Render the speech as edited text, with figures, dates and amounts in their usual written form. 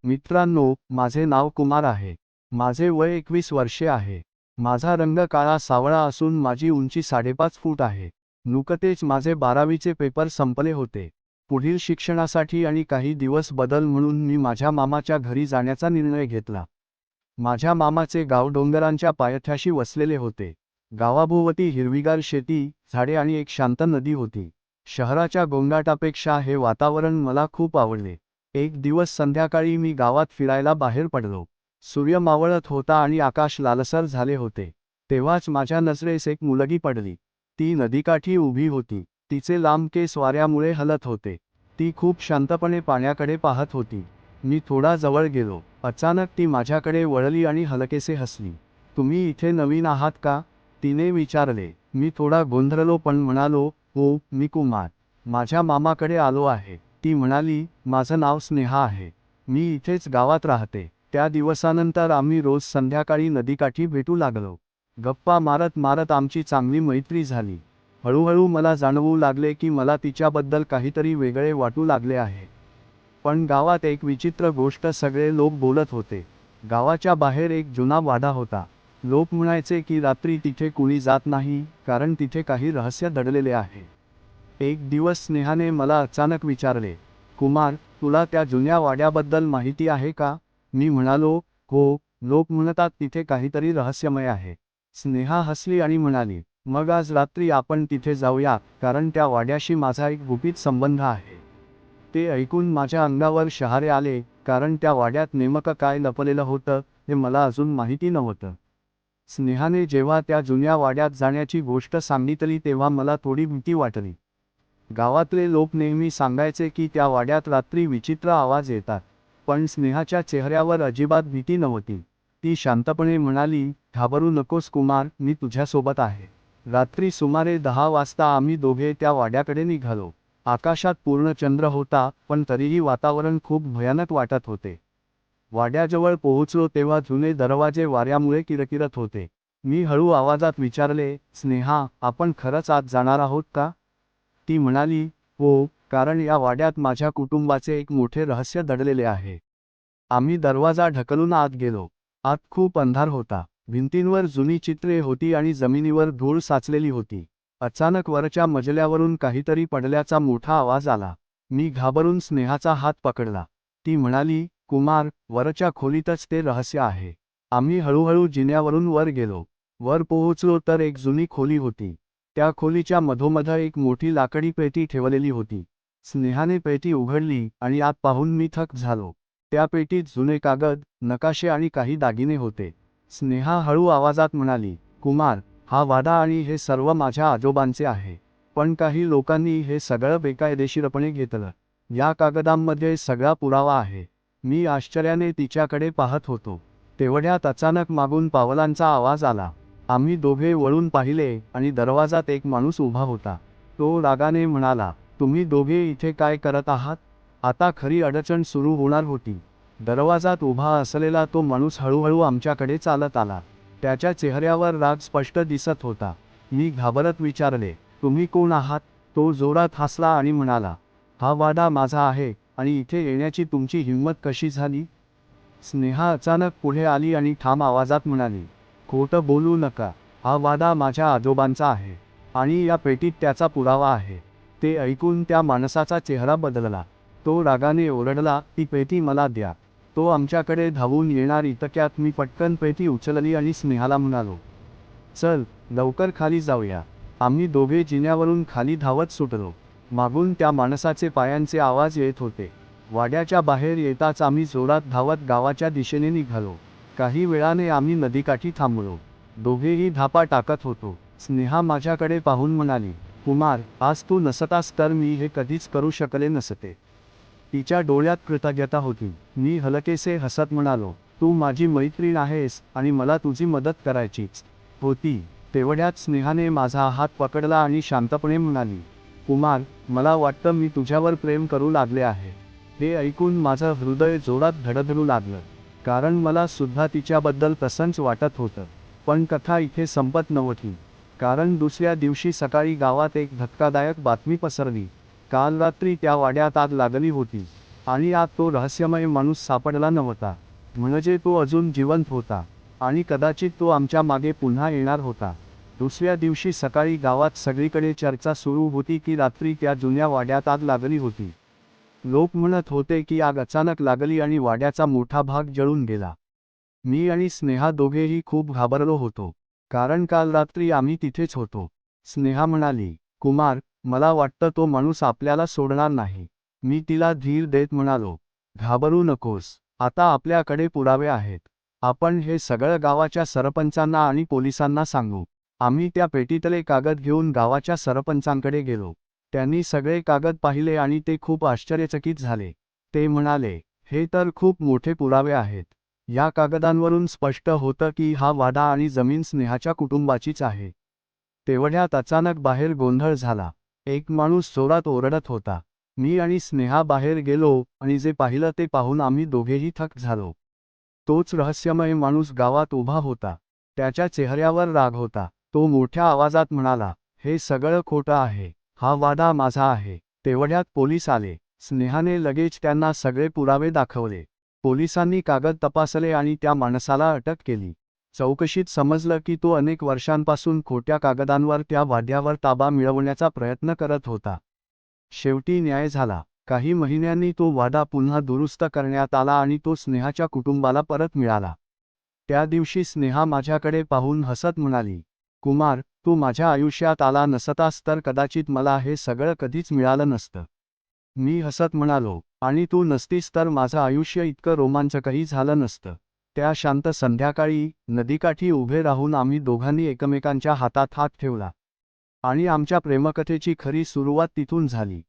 मित्रांनो, माझे नाव कुमार आहे. माझे वय 21 वर्षे आहे. माझा रंग काळा सावळा असून माझी उंची 5.5 फूट आहे. नुकतेच माझे 12वीचे पेपर संपले होते. पुढील शिक्षणासाठी आणि काही दिवस बदल म्हणून मी माझ्या मामाच्या घरी जाण्याचा निर्णय घेतला. माझ्या मामाचे गाव डोंगरांच्या पायथ्याशी वसलेले होते. गावाभोवती हिरवीगार शेती, झाडे आणि एक शांत नदी होती. शहराच्या गोंगाटापेक्षा हे वातावरण मला खूप आवडले. एक दिवस संध्याकाळी मी गावात फिरायला बाहेर पडलो. सूर्य मावळत होता आणि आकाश लालसर झाले होते. तेव्हाच माझ्या नजरेस एक मुलगी पडली. ती नदीकाठी उभी होती. तिचे लांब केस वाऱ्यामुळे हलत होते. ती खूप शांतपणे पाण्याकडे पाहत होती. मी थोडा जवळ गेलो. अचानक ती माझ्याकडे वळली आणि हलकेसे हसली. "तुम्ही इथे नवीन आहात का?" तिने विचारले. मी थोडा गोंधळलो पण म्हणालो, "हो, मी कुमार. माझ्या मामाकडे आलो आहे." ती म्हणाली, "माझं नाव स्नेहा आहे. मी इथेच गावात राहते." त्या दिवसानंतर आम्ही रोज संध्याकाळी नदीकाठी भेटू लागलो. गप्पा मारत मारत आमची चांगली मैत्री झाली. हळूहळू मला जाणवू लागले की मला तिच्याबद्दल काहीतरी वेगळे वाटू लागले आहे. पण गावात एक विचित्र गोष्ट सगळे लोक बोलत होते. गावाच्या बाहेर एक जुना वाडा होता. लोक म्हणायचे की रात्री तिथे कुणी जात नाही, कारण तिथे काही रहस्य दडलेले आहे. एक दिवस स्नेहाने मला अचानक विचारले, "कुमार, तुला त्या जुन्या वाड्याबद्दल माहिती आहे का?" मी म्हणालो, "हो, लोक म्हणतात तिथे काहीतरी रहस्यमय आहे." स्नेहा हसली आणि म्हणाली, "मग आज रात्री आपण तिथे जाऊया, कारण त्या वाड्याशी माझा एक गुपित संबंध आहे." ते ऐकून माझ्या अंगावर शहारे आले, कारण त्या वाड्यात नेमकं काय लपलेलं होतं हे मला अजून माहिती नव्हतं. स्नेहाने जेव्हा त्या जुन्या वाड्यात जाण्याची गोष्ट सांगितली तेव्हा मला थोडी भीती वाटली. गावातले लोक नेहमी सांगायचे की त्या वाड्यात रात्री विचित्र आवाज येतात. पण स्नेहाच्या चेहऱ्यावर अजिबात भीती नव्हती. ती शांतपणे म्हणाली, "घाबरू नकोस कुमार, मी तुझ्यासोबत आहे." रात्री सुमारे 10 वाजता आम्ही दोघे त्या वाड्याकडे निघालो. आकाशात पूर्ण चंद्र होता, पण तरीही वातावरण खूप भयानक वाटत होते. वाड्याजवळ पोहोचलो तेव्हा जुने दरवाजे वाऱ्यामुळे किरकिरत होते. मी हळू आवाजात विचारले, "स्नेहा, आपण खरंच आत जाणार आहोत का?" ती म्हणाली, "हो, कारण या वाड्यात माझ्या कुटुंबाचे एक मोठे रहस्य दडलेले आहे." आम्ही दरवाजा ढकलून आत गेलो. आत खूप अंधार होता. भिंतींवर जुनी चित्रे होती आणि जमिनीवर धूळ साचलेली होती. अचानक वरच्या मजल्यावरून काहीतरी पडल्याचा मोठा आवाज आला. मी घाबरून स्नेहाचा हात पकडला. ती म्हणाली, "कुमार, वरच्या खोलीतच ते रहस्य आहे." आम्ही हळूहळू जिन्यावरून वर गेलो. वर पोहोचलो तर एक जुनी खोली होती. त्या खोलीच्या मधोमध एक मोठी लाकडी पेटी ठेवलेली होती. स्नेहाने पेटी उघडली आणि आत पाहून मी थक्क झालो. त्या पेटीत जुने कागद, नकाशे आणि काही दागिने होते. स्नेहा हळू आवाजात म्हणाली, "कुमार, हा वाडा आणि हे सर्व माझ्या आजोबांचे आहे. पण काही लोकांनी हे सगळं बेकायदेशीरपणे घेतलं. या कागदांमध्ये सगळा पुरावा आहे." मी आश्चर्याने तिच्याकडे पाहत होतो. तेवढ्यात अचानक मागून पावलांचा आवाज आला. आम्ही दोघे वळून पाहिले आणि दरवाजात एक माणूस उभा होता. तो रागाने म्हणाला, "तुम्ही दोघे इथे काय करत आहात?" आता खरी अडचण सुरू होणार होती. दरवाजात उभा असलेला तो माणूस हळूहळू आमच्याकडे चालत आला. त्याच्या चेहऱ्यावर राग स्पष्ट दिसत होता. मी घाबरत विचारले, "तुम्ही कोण आहात?" तो जोरात हसला आणि म्हणाला, "हा वाडा माझा आहे आणि इथे येण्याची तुमची हिंमत कशी झाली?" स्नेहा अचानक पुढे आली आणि ठाम आवाजात म्हणाली, "खोटं बोलू नका. हा वाडा माझ्या आजोबांचा आहे आणि या पेटीत त्याचा पुरावा आहे." ते ऐकून त्या माणसाचा चेहरा बदलला. तो रागाने ओरडला, "ती पेटी मला द्या." तो आमच्याकडे धावून येणार इतक्यात मी पटकन पेटी उचलली आणि स्नेहाला म्हणालो, "चल, लवकर खाली जाऊया." आम्ही दोघे जिन्यावरून खाली धावत सुटलो. मागून त्या माणसाचे पायांचे आवाज येत होते. वाड्याच्या बाहेर येताच आम्ही जोरात धावत गावाच्या दिशेने निघालो. काही वेळाने आम्ही नदीकाठी थांबलो. दोघेही धापा टाकत होतो. स्नेहा माझ्याकडे पाहून म्हणाली, "कुमार, आज तू नसतास तर मी हे कधीच करू शकले नसते." तिच्या डोळ्यात कृतज्ञता होती. मी हलकेसे हसत म्हणालो, "तू माझी मैत्रीण आहेस आणि मला तुझी मदत करायचीच होती." तेवढ्यात स्नेहाने माझा हात पकडला आणि शांतपणे म्हणाली, "कुमार, मला वाटतं मी तुझ्यावर प्रेम करू लागले आहे." हे ऐकून माझं हृदय जोरात धडधडू लागलं. कारण मला सुद्धा तिच्याबद्दल तसंच वाटत होतं. पण कथा इथे संपत नव्हती. कारण दुसऱ्या दिवशी सकाळी गावात एक धक्कादायक बातमी पसरली. काल रात्री त्या वाड्यात आग लागली होती. आणि आत तो रहस्यमय माणूस सापडला नव्हता. म्हणजे तो अजून जिवंत होता आणि कदाचित तो आमच्या मागे पुन्हा येणार होता. दुसऱ्या दिवशी सकाळी गावात सगळीकडे चर्चा सुरू होती की रात्री त्या जुन्या वाड्यात आग लागली होती. लोक म्हणत होते की आग अचानक लागली आणि वाड्याचा मोठा भाग जळून गेला. मी आणि स्नेहा दोघेही खूप घाबरलो होतो, कारण काल रात्री आम्ही तिथेच होतो. स्नेहा म्हणाली, कुमार, मला वाटतं तो माणूस आपल्याला सोडणार नाही. मी तिला धीर देत म्हणालो, घाबरू नकोस, आता आपल्याकडे पुरावे आहेत. आपण हे सगळं गावाच्या सरपंचांना आणि पोलिसांना सांगू. आम्ही त्या पेटीतले कागद घेऊन गावाच्या सरपंचांकडे गेलो. त्यांनी सगळे कागद पाहिले आणि ते खूप आश्चर्यचकित झाले. ते म्हणाले, हे तर खूप मोठे पुरावे आहेत. या कागदांवरून स्पष्ट होतं की हा वाडा आणि जमीन स्नेहाच्या कुटुंबाचीच आहे. तेवढ्यात अचानक बाहेर गोंधळ झाला. एक माणूस जोरात ओरडत होता. मी आणि स्नेहा बाहेर गेलो आणि जे पाहिलं ते पाहून आम्ही दोघेही थक्क झालो. तोच रहस्यमय माणूस गावात उभा होता. त्याच्या चेहऱ्यावर राग होता. तो मोठ्या आवाजात म्हणाला, हे सगळं खोटं आहे. हा वाडा माझा आहे. तेवढ्यात पोलीस आले. स्नेहाने लगेच त्यांना सगळे पुरावे दाखवले. पोलिसांनी कागद तपासले आणि त्या माणसाला अटक केली. चौकशीत समजलं की तो अनेक वर्षांपासून खोट्या कागदांवर त्या वाड्यावर ताबा मिळवण्याचा प्रयत्न करत होता. शेवटी न्याय झाला. काही महिन्यांनी तो वाडा पुन्हा दुरुस्त करण्यात आला आणि तो स्नेहाच्या कुटुंबाला परत मिळाला. त्या दिवशी स्नेहा माझ्याकडे पाहून हसत म्हणाली, कुमार, तू माझ्या आयुष्यात आला नसतास तर कदाचित मला हे सगळं कधीच मिळालं नसतं. मी हसत म्हणालो, आणि तू नसतीस तर माझं आयुष्य इतकं रोमांचकही झालं नसतं. त्या शांत संध्याकाळी नदीकाठी उभे राहून आम्ही दोघांनी एकमेकांच्या हातात हात ठेवला. आणि आमच्या प्रेमकथेची खरी सुरुवात तिथून झाली.